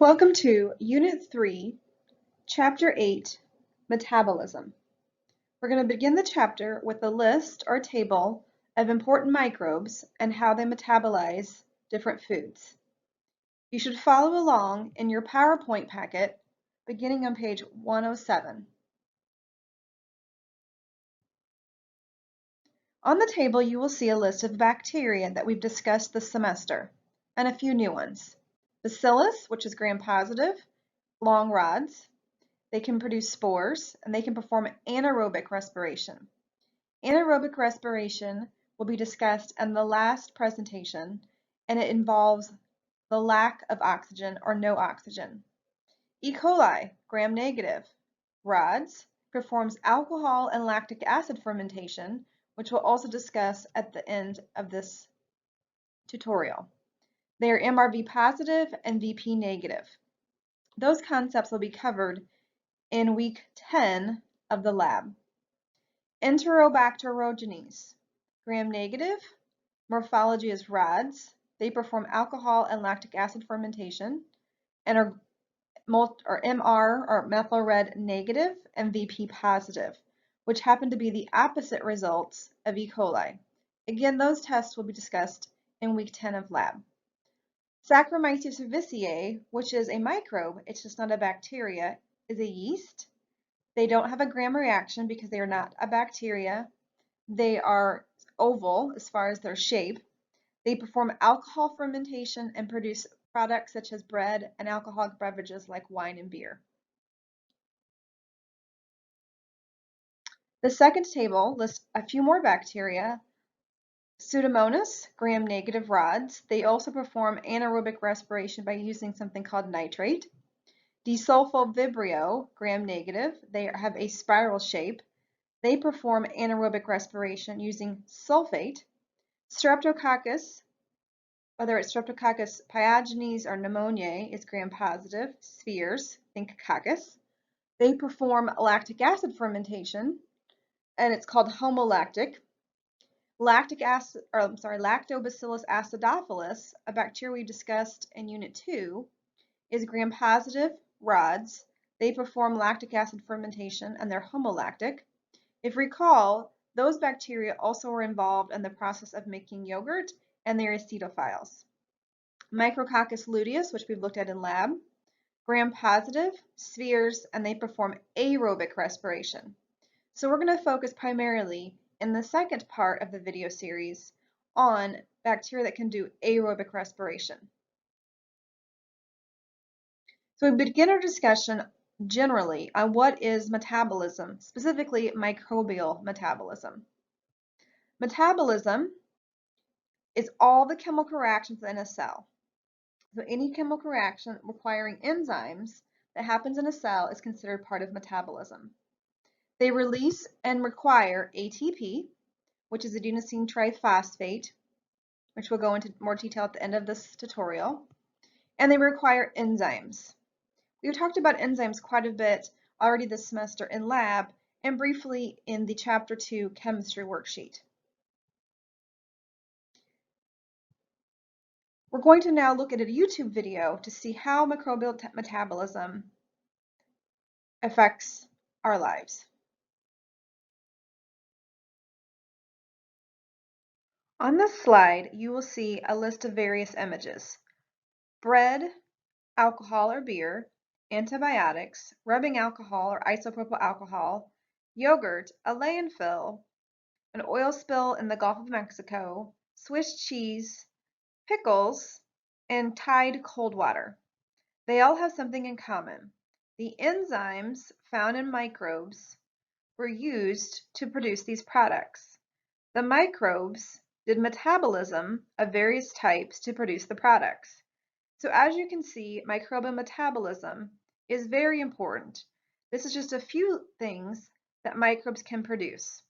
Welcome to Unit 3, Chapter 8, Metabolism. We're going to begin the chapter with a list or table of important microbes and how they metabolize different foods. You should follow along in your PowerPoint packet beginning on page 107. On the table, you will see a list of bacteria that we've discussed this semester and a few new ones. Bacillus, which is gram-positive, long rods. They can produce spores, and they can perform anaerobic respiration. Anaerobic respiration will be discussed in the last presentation, and it involves the lack of oxygen or no oxygen. E. coli, gram-negative, rods, performs alcohol and lactic acid fermentation, which we'll also discuss at the end of this tutorial. They are MRV positive and VP negative. Those concepts will be covered in week 10 of the lab. Enterobacterogenes, gram-negative, morphology is rods. They perform alcohol and lactic acid fermentation and are MR or methyl red negative and VP positive, which happen to be the opposite results of E. coli. Again, those tests will be discussed in week 10 of lab. Saccharomyces cerevisiae, which is a microbe, it's just not a bacteria, is a yeast. They don't have a gram reaction because they are not a bacteria. They are oval as far as their shape. They perform alcohol fermentation and produce products such as bread and alcoholic beverages like wine and beer. The second table lists a few more bacteria. Pseudomonas, gram-negative rods. They also perform anaerobic respiration by using something called nitrate. Desulfovibrio, gram-negative. They have a spiral shape. They perform anaerobic respiration using sulfate. Streptococcus, whether it's Streptococcus pyogenes or pneumoniae, is gram-positive. Spheres, think coccus. They perform lactic acid fermentation, and it's called homolactic. Lactobacillus acidophilus, a bacteria we discussed in Unit 2, is gram-positive rods. They perform lactic acid fermentation and they're homolactic. If you recall, those bacteria also were involved in the process of making yogurt, and they're acetophiles. Micrococcus luteus, which we've looked at in lab, gram-positive, spheres, and they perform aerobic respiration. So we're going to focus primarily in the second part of the video series on bacteria that can do aerobic respiration. So we begin our discussion generally on what is metabolism, specifically microbial metabolism. Metabolism is all the chemical reactions in a cell. So any chemical reaction requiring enzymes that happens in a cell is considered part of metabolism. They release and require ATP, which is adenosine triphosphate, which we'll go into more detail at the end of this tutorial, and they require enzymes. We've talked about enzymes quite a bit already this semester in lab and briefly in the Chapter 2 chemistry worksheet. We're going to now look at a YouTube video to see how microbial metabolism affects our lives. On this slide, you will see a list of various images: bread, alcohol or beer, antibiotics, rubbing alcohol or isopropyl alcohol, yogurt, a landfill, an oil spill in the Gulf of Mexico, Swiss cheese, pickles, and Tide cold water. They all have something in common. The enzymes found in microbes were used to produce these products. The microbes did metabolism of various types to produce the products. So as you can see, microbial metabolism is very important. This is just a few things that microbes can produce.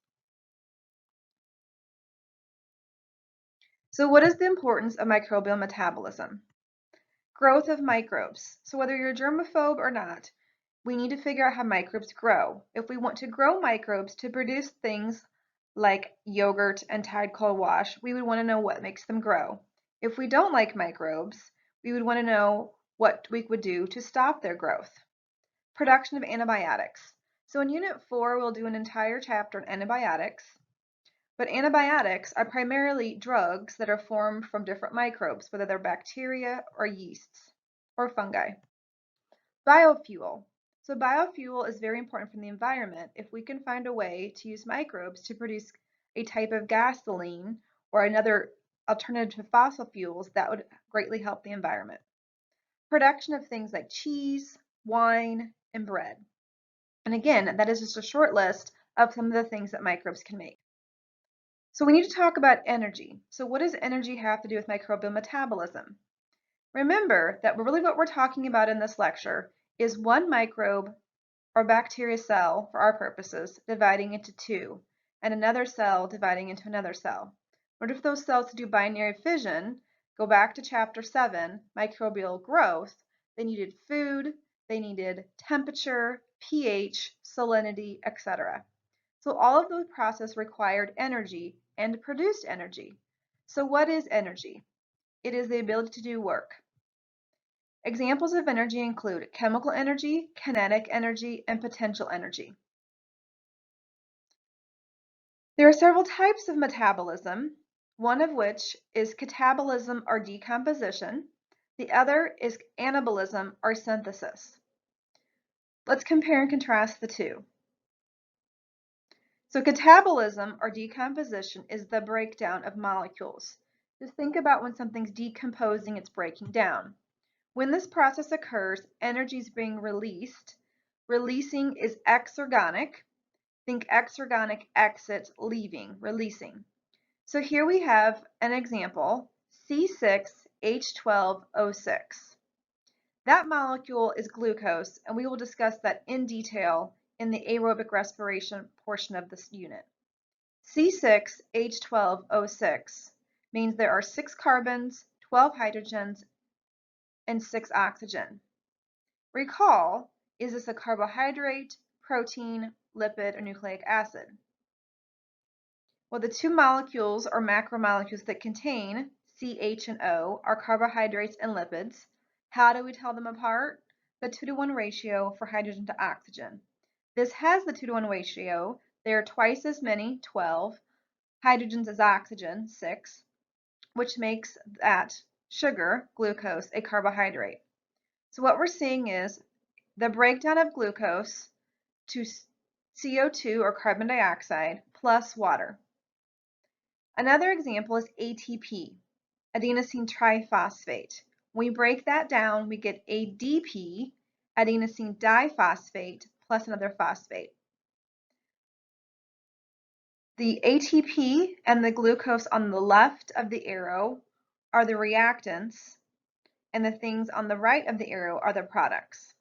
So what is the importance of microbial metabolism? Growth of microbes. So whether you're a germaphobe or not, we need to figure out how microbes grow. If we want to grow microbes to produce things like yogurt and Tide cold wash, we would want to know what makes them grow. If we don't like microbes, we would want to know what we would do to stop their growth. Production of antibiotics. So in Unit 4, we'll do an entire chapter on antibiotics. But antibiotics are primarily drugs that are formed from different microbes, whether they're bacteria or yeasts or fungi. Biofuel. So biofuel is very important for the environment. If we can find a way to use microbes to produce a type of gasoline or another alternative to fossil fuels, that would greatly help the environment. Production of things like cheese, wine, and bread. And again, that is just a short list of some of the things that microbes can make. So we need to talk about energy. So what does energy have to do with microbial metabolism? Remember that really what we're talking about in this lecture is one microbe or bacteria cell, for our purposes, dividing into two, and another cell dividing into another cell. In order for those cells to do binary fission, go back to chapter 7, microbial growth, they needed food, they needed temperature, pH, salinity, etc. So all of those processes required energy and produced energy. So what is energy? It is the ability to do work. Examples of energy include chemical energy, kinetic energy, and potential energy. There are several types of metabolism, one of which is catabolism or decomposition. The other is anabolism or synthesis. Let's compare and contrast the two. So catabolism or decomposition is the breakdown of molecules. Just think about when something's decomposing, it's breaking down. When this process occurs, energy is being released. Releasing is exergonic. Think exergonic exit, leaving, releasing. So here we have an example, C6H12O6. That molecule is glucose, and we will discuss that in detail in the aerobic respiration portion of this unit. C6H12O6 means there are 6 carbons, 12 hydrogens, and 6 oxygen. Recall, is this a carbohydrate, protein, lipid, or nucleic acid? Well, the two molecules or macromolecules that contain CH and O are carbohydrates and lipids. How do we tell them apart? The 2-to-1 ratio for hydrogen to oxygen. This has the 2-to-1 ratio. There are twice as many, 12, hydrogens as oxygen, 6, which makes that sugar, glucose, a carbohydrate. So what we're seeing is the breakdown of glucose to CO2 or carbon dioxide plus water. Another example is ATP, adenosine triphosphate. When we break that down, we get ADP, adenosine diphosphate, plus another phosphate. The ATP and the glucose on the left of the arrow are the reactants, and the things on the right of the arrow are the products.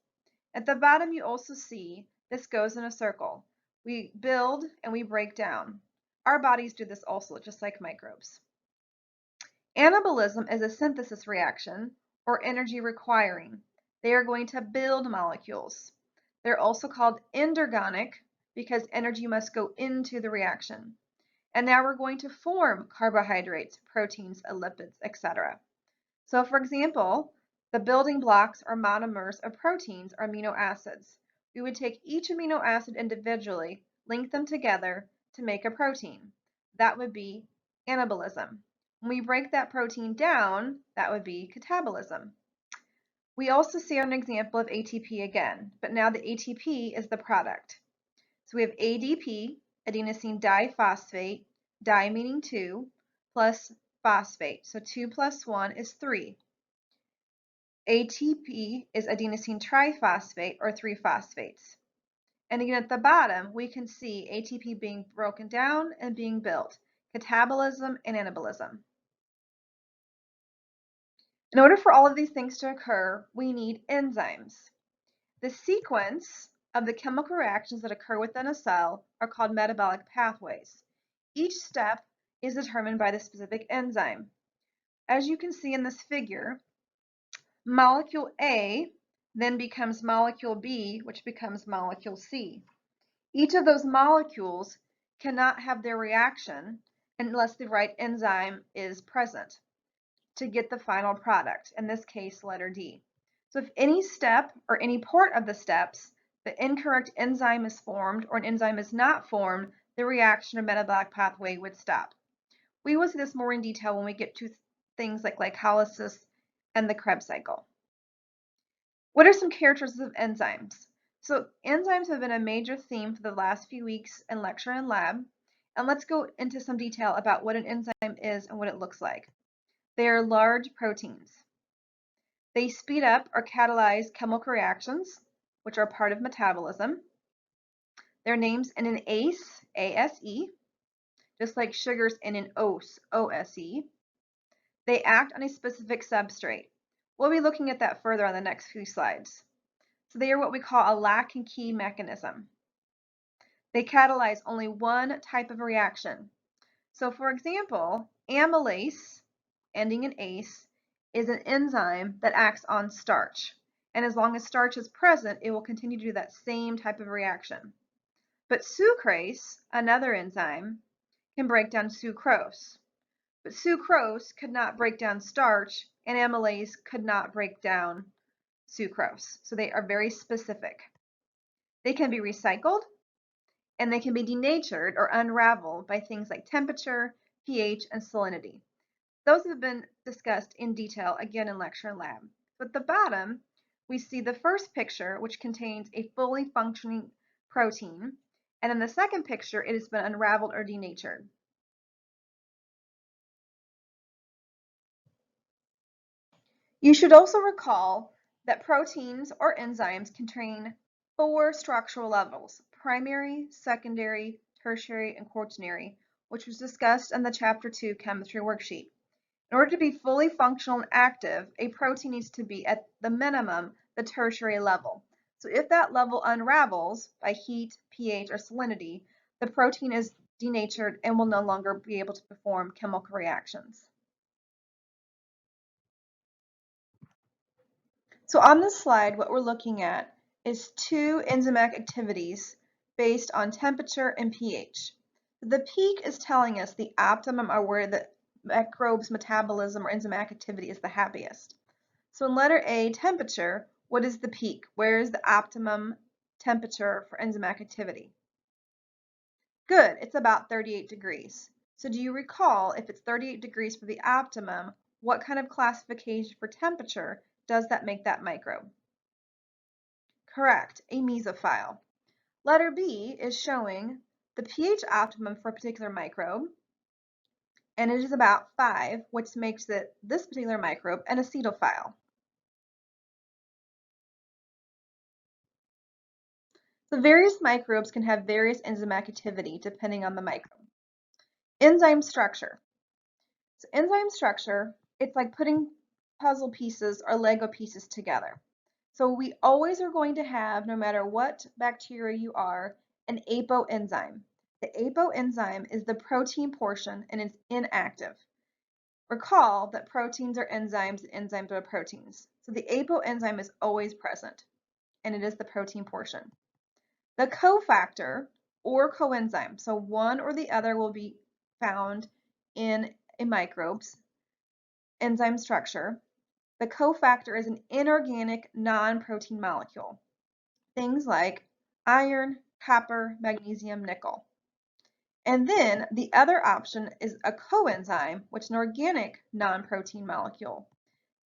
At the bottom, you also see this goes in a circle. We build and we break down. Our bodies do this also, just like microbes. Anabolism is a synthesis reaction or energy requiring. They are going to build molecules. They're also called endergonic because energy must go into the reaction. And now we're going to form carbohydrates, proteins, lipids, etc. So for example, the building blocks or monomers of proteins are amino acids. We would take each amino acid individually, link them together to make a protein. That would be anabolism. When we break that protein down, that would be catabolism. We also see an example of ATP again, but now the ATP is the product. So we have ADP, adenosine diphosphate, di meaning 2, plus phosphate. So 2 plus 1 is 3. ATP is adenosine triphosphate or 3 phosphates. And again at the bottom, we can see ATP being broken down and being built, catabolism and anabolism. In order for all of these things to occur, we need enzymes. The sequence of the chemical reactions that occur within a cell are called metabolic pathways. Each step is determined by the specific enzyme. As you can see in this figure, molecule A then becomes molecule B, which becomes molecule C. Each of those molecules cannot have their reaction unless the right enzyme is present to get the final product, in this case letter D. So if any step or any part of the steps, the incorrect enzyme is formed or an enzyme is not formed, the reaction or metabolic pathway would stop. We will see this more in detail when we get to things like glycolysis and the Krebs cycle. What are some characteristics of enzymes? So enzymes have been a major theme for the last few weeks in lecture and lab. And let's go into some detail about what an enzyme is and what it looks like. They are large proteins. They speed up or catalyze chemical reactions, which are part of metabolism. Their names in an ACE, ASE, just like sugars in an OSE, OSE. They act on a specific substrate. We'll be looking at that further on the next few slides. So they are what we call a lock and key mechanism. They catalyze only one type of reaction. So for example, amylase, ending in ACE, is an enzyme that acts on starch. And as long as starch is present, it will continue to do that same type of reaction. But sucrase, another enzyme, can break down sucrose. But sucrose could not break down starch, and amylase could not break down sucrose. So they are very specific. They can be recycled, and they can be denatured or unraveled by things like temperature, pH, and salinity. Those have been discussed in detail again in lecture and lab. So at the bottom, we see the first picture, which contains a fully functioning protein, and in the second picture, it has been unraveled or denatured. You should also recall that proteins or enzymes contain 4 structural levels: primary, secondary, tertiary, and quaternary, which was discussed in the Chapter 2 chemistry worksheet. In order to be fully functional and active, a protein needs to be at the minimum the tertiary level. So if that level unravels by heat, pH, or salinity, the protein is denatured and will no longer be able to perform chemical reactions. So on this slide, what we're looking at is 2 enzymatic activities based on temperature and pH. The peak is telling us the optimum or where the microbe's metabolism or enzymatic activity is the happiest. So in letter A, temperature, what is the peak? Where is the optimum temperature for enzymatic activity? Good, it's about 38 degrees. So do you recall, if it's 38 degrees for the optimum, what kind of classification for temperature does that make that microbe? Correct, a mesophile. Letter B is showing the pH optimum for a particular microbe, and it is about 5, which makes this particular microbe an acetophile. So various microbes can have various enzymatic activity depending on the microbe. Enzyme structure. So enzyme structure, it's like putting puzzle pieces or Lego pieces together. So we always are going to have, no matter what bacteria you are, an apoenzyme. The apoenzyme is the protein portion and it's inactive. Recall that proteins are enzymes and enzymes are proteins. So the apoenzyme is always present and it is the protein portion. The cofactor or coenzyme, so one or the other will be found in a microbe's enzyme structure. The cofactor is an inorganic non-protein molecule. Things like iron, copper, magnesium, nickel. And then the other option is a coenzyme, which is an organic non-protein molecule.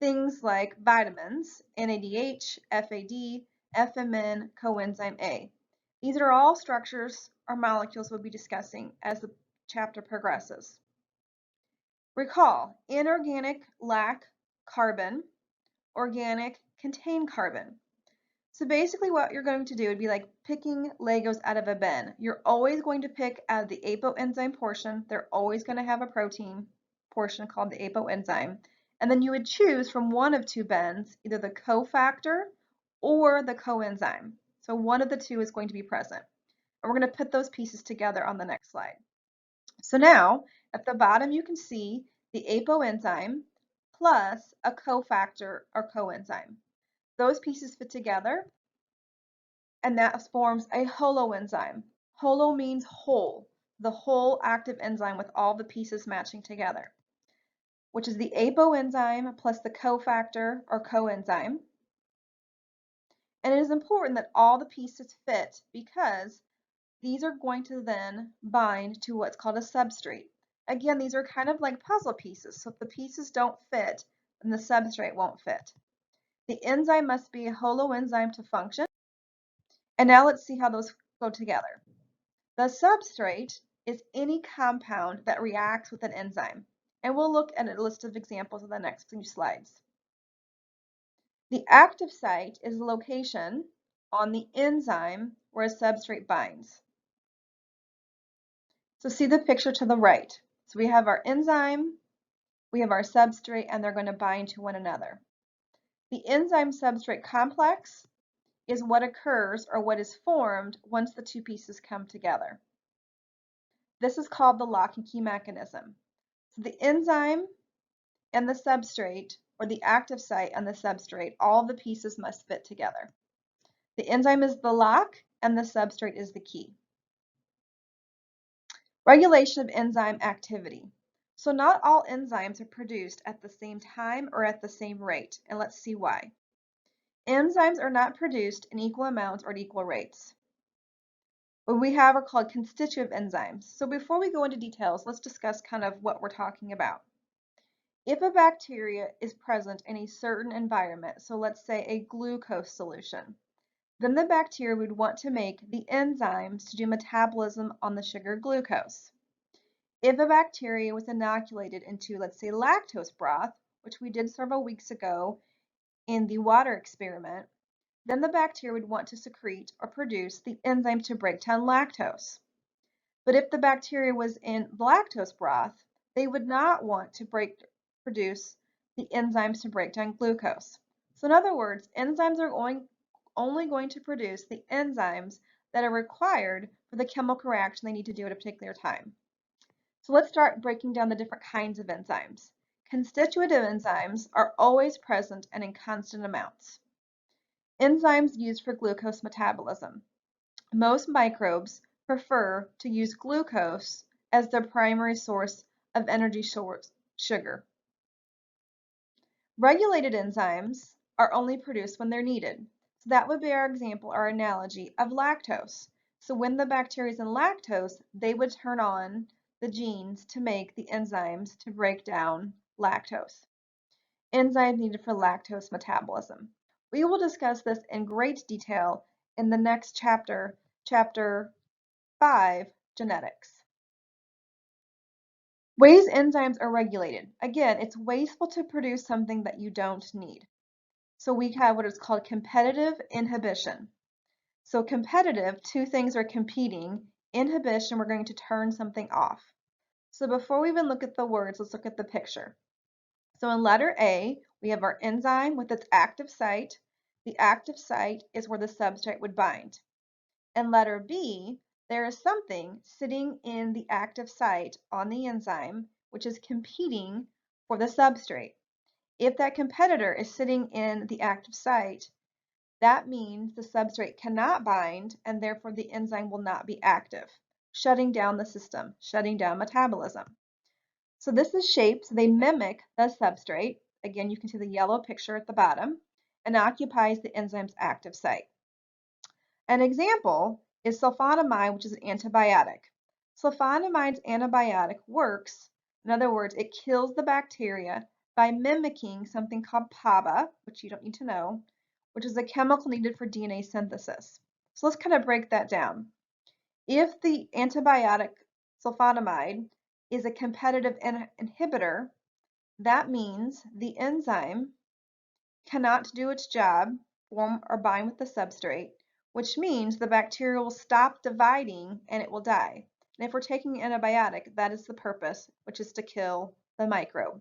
Things like vitamins, NADH, FAD, FMN, coenzyme A. These are all structures or molecules we'll be discussing as the chapter progresses. Recall, inorganic lack carbon, organic contain carbon. So basically what you're going to do would be like picking Legos out of a bin. You're always going to pick out of the apoenzyme portion. They're always going to have a protein portion called the apoenzyme. And then you would choose from one of 2 bins, either the cofactor or the coenzyme. So one of the 2 is going to be present. And we're going to put those pieces together on the next slide. So now at the bottom you can see the apoenzyme plus a cofactor or coenzyme. Those pieces fit together and that forms a holoenzyme. Holo means whole, the whole active enzyme with all the pieces matching together, which is the apoenzyme plus the cofactor or coenzyme. And it is important that all the pieces fit because these are going to then bind to what's called a substrate. Again, these are kind of like puzzle pieces. So if the pieces don't fit, then the substrate won't fit. The enzyme must be a holoenzyme to function. And now let's see how those go together. The substrate is any compound that reacts with an enzyme. And we'll look at a list of examples in the next few slides. The active site is the location on the enzyme where a substrate binds. So see the picture to the right. So we have our enzyme, we have our substrate, and they're going to bind to one another. The enzyme substrate complex is what occurs or what is formed once the two pieces come together. This is called the lock and key mechanism. So the enzyme and the substrate, or the active site and the substrate, all the pieces must fit together. The enzyme is the lock and the substrate is the key. Regulation of enzyme activity. So not all enzymes are produced at the same time or at the same rate, and let's see why. Enzymes are not produced in equal amounts or at equal rates. What we have are called constitutive enzymes. So before we go into details, let's discuss kind of what we're talking about. If a bacteria is present in a certain environment, so let's say a glucose solution, then the bacteria would want to make the enzymes to do metabolism on the sugar glucose. If a bacteria was inoculated into, let's say, lactose broth, which we did several weeks ago in the water experiment, then the bacteria would want to secrete or produce the enzyme to break down lactose. But if the bacteria was in lactose broth, they would not want to produce the enzymes to break down glucose. So in other words, enzymes are only going to produce the enzymes that are required for the chemical reaction they need to do at a particular time. So let's start breaking down the different kinds of enzymes. Constitutive enzymes are always present and in constant amounts. Enzymes used for glucose metabolism. Most microbes prefer to use glucose as their primary source of energy sugar. Regulated enzymes are only produced when they're needed. So that would be our example, our analogy of lactose. So when the bacteria is in lactose, they would turn on the genes to make the enzymes to break down lactose. Enzymes needed for lactose metabolism. We will discuss this in great detail in the next chapter, Chapter 5, Genetics. Ways enzymes are regulated. Again, it's wasteful to produce something that you don't need. So we have what is called competitive inhibition. So competitive, two things are competing. Inhibition, we're going to turn something off. So before we even look at the words, let's look at the picture. So in letter A, we have our enzyme with its active site. The active site is where the substrate would bind. In letter B, there is something sitting in the active site on the enzyme, which is competing for the substrate. If that competitor is sitting in the active site, that means the substrate cannot bind and therefore the enzyme will not be active, shutting down the system, shutting down metabolism. So this is shaped, so they mimic the substrate. Again, you can see the yellow picture at the bottom, and occupies the enzyme's active site. An example is sulfonamide, which is an antibiotic. Sulfonamide's antibiotic works, in other words, it kills the bacteria by mimicking something called PABA, which you don't need to know, which is a chemical needed for DNA synthesis. So let's kind of break that down. If the antibiotic sulfonamide is a competitive inhibitor, that means the enzyme cannot do its job, form or bind with the substrate, which means the bacteria will stop dividing and it will die. And if we're taking an antibiotic, that is the purpose, which is to kill the microbe.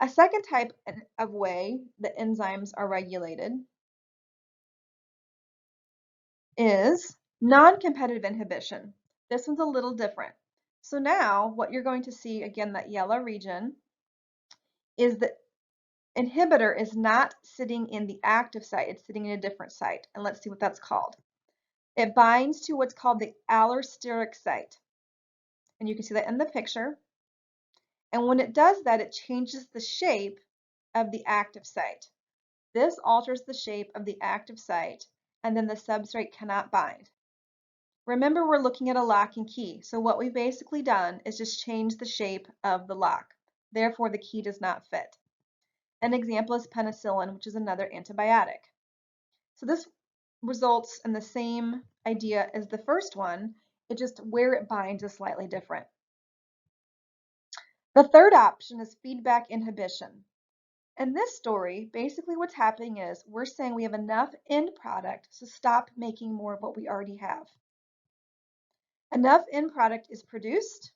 A second type of way that enzymes are regulated is non-competitive inhibition. This one's a little different. So now what you're going to see, again, that yellow region, is the inhibitor is not sitting in the active site, it's sitting in a different site. And let's see what that's called. It binds to what's called the allosteric site. And you can see that in the picture. And when it does that, it changes the shape of the active site. This alters the shape of the active site, and then the substrate cannot bind. Remember, we're looking at a lock and key, so what we've basically done is just change the shape of the lock. Therefore, the key does not fit. An example is penicillin, which is another antibiotic. So this results in the same idea as the first one, it just where it binds is slightly different. The third option is feedback inhibition. In this story, basically what's happening is we're saying we have enough end product to stop making more of what we already have. Enough end product is produced,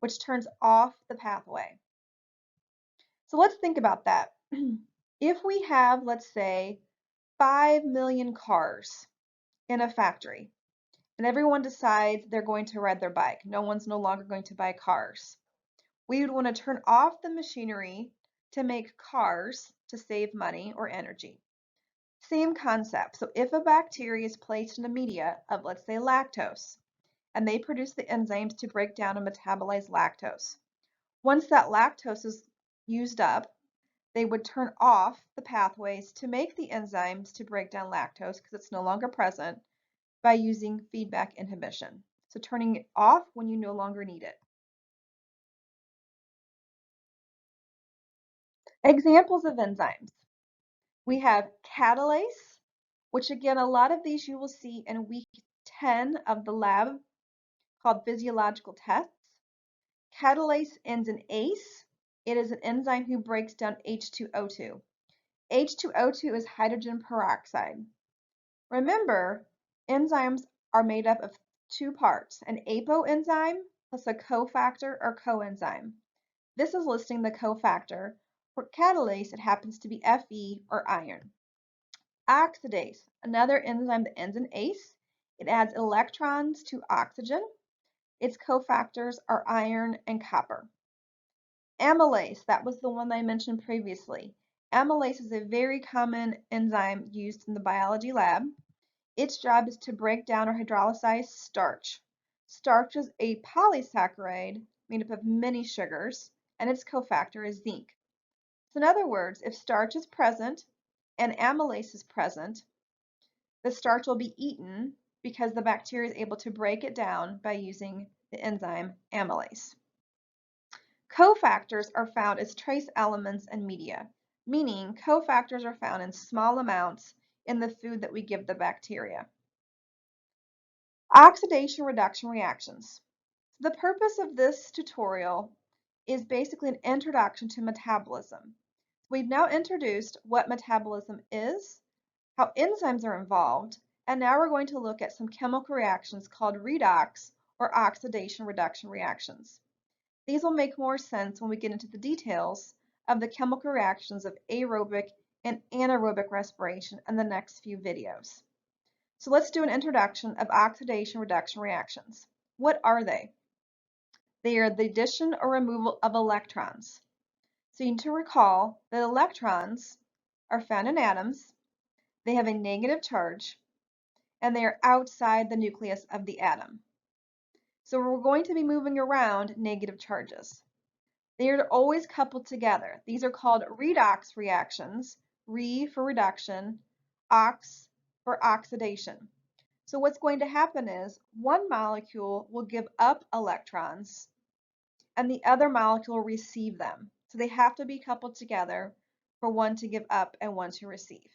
which turns off the pathway. So let's think about that. If we have, let's say, 5 million cars in a factory, and everyone decides they're going to ride their bike, no one's no longer going to buy cars, we would want to turn off the machinery to make cars to save money or energy. Same concept. So if a bacteria is placed in a media of, let's say, lactose, and they produce the enzymes to break down and metabolize lactose. Once that lactose is used up, they would turn off the pathways to make the enzymes to break down lactose because it's no longer present by using feedback inhibition. So turning it off when you no longer need it. Examples of enzymes. We have catalase, which again, a lot of these you will see in week 10 of the lab called physiological tests. Catalase ends in ACE. It is an enzyme who breaks down H2O2. H2O2 is hydrogen peroxide. Remember, enzymes are made up of two parts, an apoenzyme plus a cofactor or coenzyme. This is listing the cofactor. For catalase, it happens to be Fe or iron. Oxidase, another enzyme that ends in ACE. It adds electrons to oxygen. Its cofactors are iron and copper. Amylase, that was the one I mentioned previously. Amylase is a very common enzyme used in the biology lab. Its job is to break down or hydrolyze starch. Starch is a polysaccharide made up of many sugars, and its cofactor is zinc. So in other words, if starch is present and amylase is present, the starch will be eaten because the bacteria is able to break it down by using the enzyme amylase. Cofactors are found as trace elements in media, meaning cofactors are found in small amounts in the food that we give the bacteria. Oxidation-reduction reactions. So the purpose of this tutorial is basically an introduction to metabolism. We've now introduced what metabolism is, how enzymes are involved, and now we're going to look at some chemical reactions called redox or oxidation-reduction reactions. These will make more sense when we get into the details of the chemical reactions of aerobic and anaerobic respiration in the next few videos. So let's do an introduction of oxidation-reduction reactions. What are they? They are the addition or removal of electrons. So you need to recall that electrons are found in atoms, they have a negative charge, and they are outside the nucleus of the atom. So we're going to be moving around negative charges. They are always coupled together. These are called redox reactions, re for reduction, ox for oxidation. So what's going to happen is one molecule will give up electrons and the other molecule will receive them. So they have to be coupled together for one to give up and one to receive.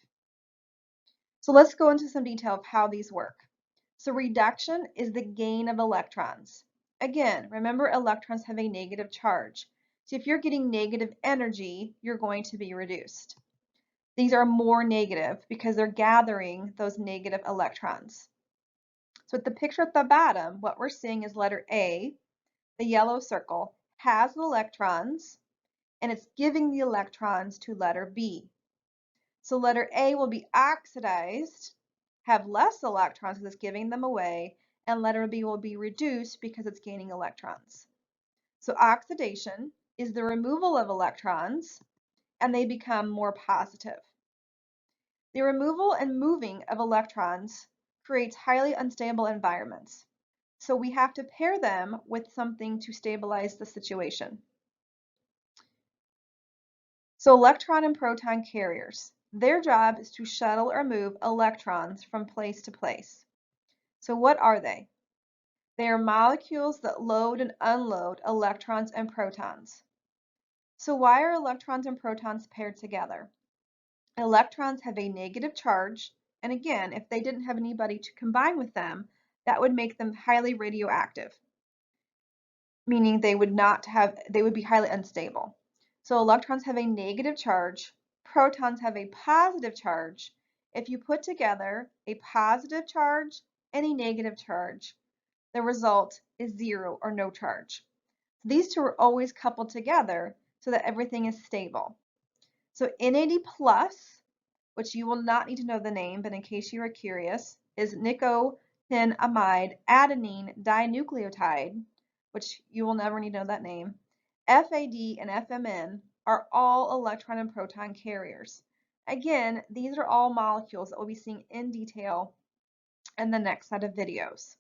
So let's go into some detail of how these work. So reduction is the gain of electrons. Again, remember electrons have a negative charge. So if you're getting negative energy, you're going to be reduced. These are more negative because they're gathering those negative electrons. So at the picture at the bottom, what we're seeing is letter A, the yellow circle, has electrons, and it's giving the electrons to letter B. So letter A will be oxidized, have less electrons because it's giving them away, and letter B will be reduced because it's gaining electrons. So oxidation is the removal of electrons, and they become more positive. The removal and moving of electrons creates highly unstable environments. So we have to pair them with something to stabilize the situation. So electron and proton carriers. Their job is to shuttle or move electrons from place to place. So what are they? They are molecules that load and unload electrons and protons. So why are electrons and protons paired together? Electrons have a negative charge, and again, if they didn't have anybody to combine with them, that would make them highly radioactive, meaning they would be highly unstable. So electrons have a negative charge, protons have a positive charge. If you put together a positive charge and a negative charge, the result is zero or no charge. These two are always coupled together so that everything is stable. So NAD plus, which you will not need to know the name, but in case you are curious, is nicotinamide adenine dinucleotide, which you will never need to know that name. FAD and FMN are all electron and proton carriers. Again, these are all molecules that we'll be seeing in detail in the next set of videos.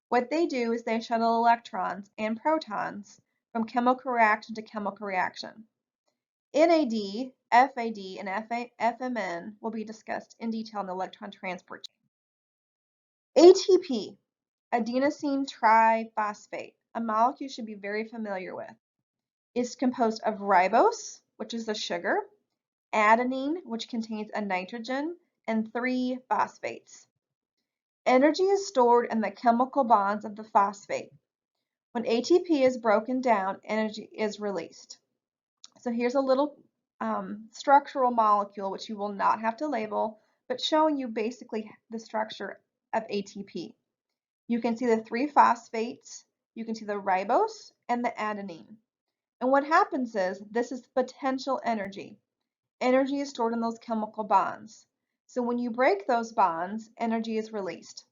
What they do is they shuttle electrons and protons from chemical reaction to chemical reaction. NAD, FAD, and FMN will be discussed in detail in the electron transport chain. ATP, adenosine triphosphate, a molecule you should be very familiar with, is composed of ribose, which is the sugar, adenine, which contains a nitrogen, and 3 phosphates. Energy is stored in the chemical bonds of the phosphate. When ATP is broken down, energy is released. So here's a little structural molecule, which you will not have to label, but showing you basically the structure of ATP. You can see the 3 phosphates, you can see the ribose and the adenine. And what happens is, this is potential energy. Energy is stored in those chemical bonds. So when you break those bonds, energy is released.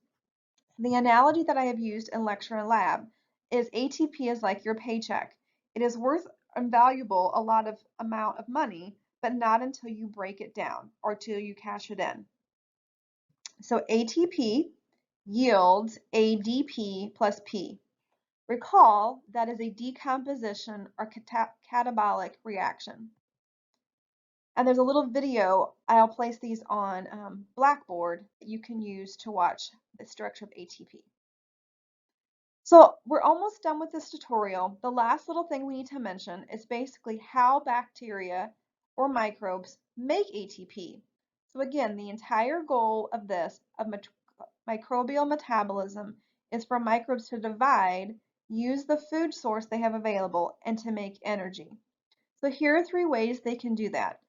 The analogy that I have used in lecture and lab is ATP is like your paycheck. It is worth and valuable a lot of amount of money, but not until you break it down or till you cash it in. So ATP yields ADP plus P. Recall that is a decomposition or catabolic reaction. And there's a little video, I'll place these on Blackboard that you can use to watch the structure of ATP. So we're almost done with this tutorial. The last little thing we need to mention is basically how bacteria or microbes make ATP. So again, the entire goal of this, of microbial metabolism, is for microbes to divide, use the food source they have available, and to make energy. So here are 3 ways they can do that.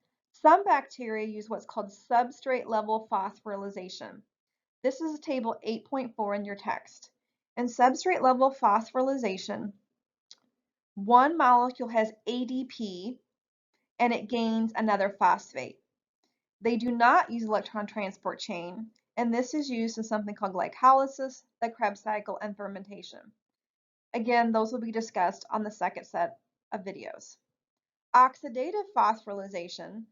Some bacteria use what's called substrate level phosphorylation. This is table 8.4 in your text. In substrate level phosphorylation, one molecule has ADP and it gains another phosphate. They do not use electron transport chain, and this is used in something called glycolysis, the Krebs cycle, and fermentation. Again, those will be discussed on the second set of videos. Oxidative phosphorylation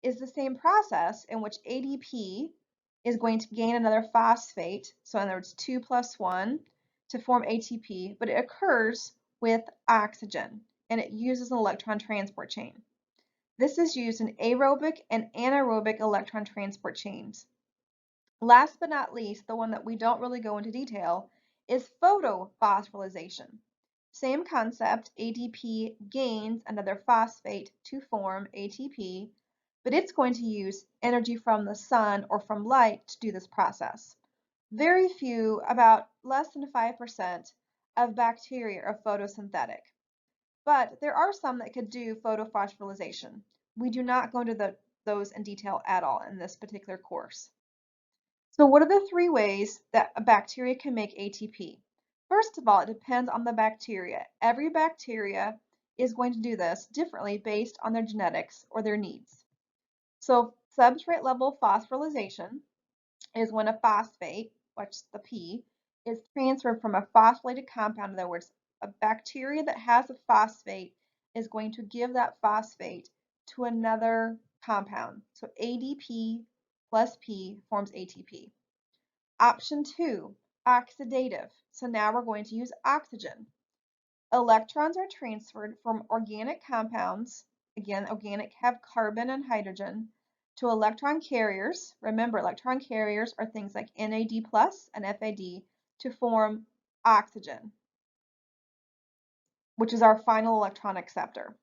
is the same process in which ADP is going to gain another phosphate, so in other words 2 plus 1, to form ATP, but it occurs with oxygen, and it uses an electron transport chain. This is used in aerobic and anaerobic electron transport chains. Last but not least, the one that we don't really go into detail, is photophosphorylation. Same concept, ADP gains another phosphate to form ATP, but it's going to use energy from the sun or from light to do this process. Very few, about less than 5% of bacteria are photosynthetic, but there are some that could do photophosphorylation. We do not go into those in detail at all in this particular course. So what are the 3 ways that a bacteria can make ATP? First of all, it depends on the bacteria. Every bacteria is going to do this differently based on their genetics or their needs. So substrate level phosphorylation is when a phosphate, which is the P, is transferred from a phosphorylated compound. In other words, a bacteria that has a phosphate is going to give that phosphate to another compound. So ADP plus P forms ATP. Option 2, oxidative. So now we're going to use oxygen. Electrons are transferred from organic compounds, again, organic have carbon and hydrogen, to electron carriers. Remember, electron carriers are things like NAD plus and FAD to form oxygen, which is our final electron acceptor.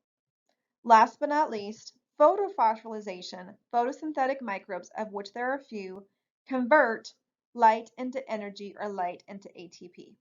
Last but not least, photophosphorylation, photosynthetic microbes, of which there are a few, convert light into energy or light into ATP.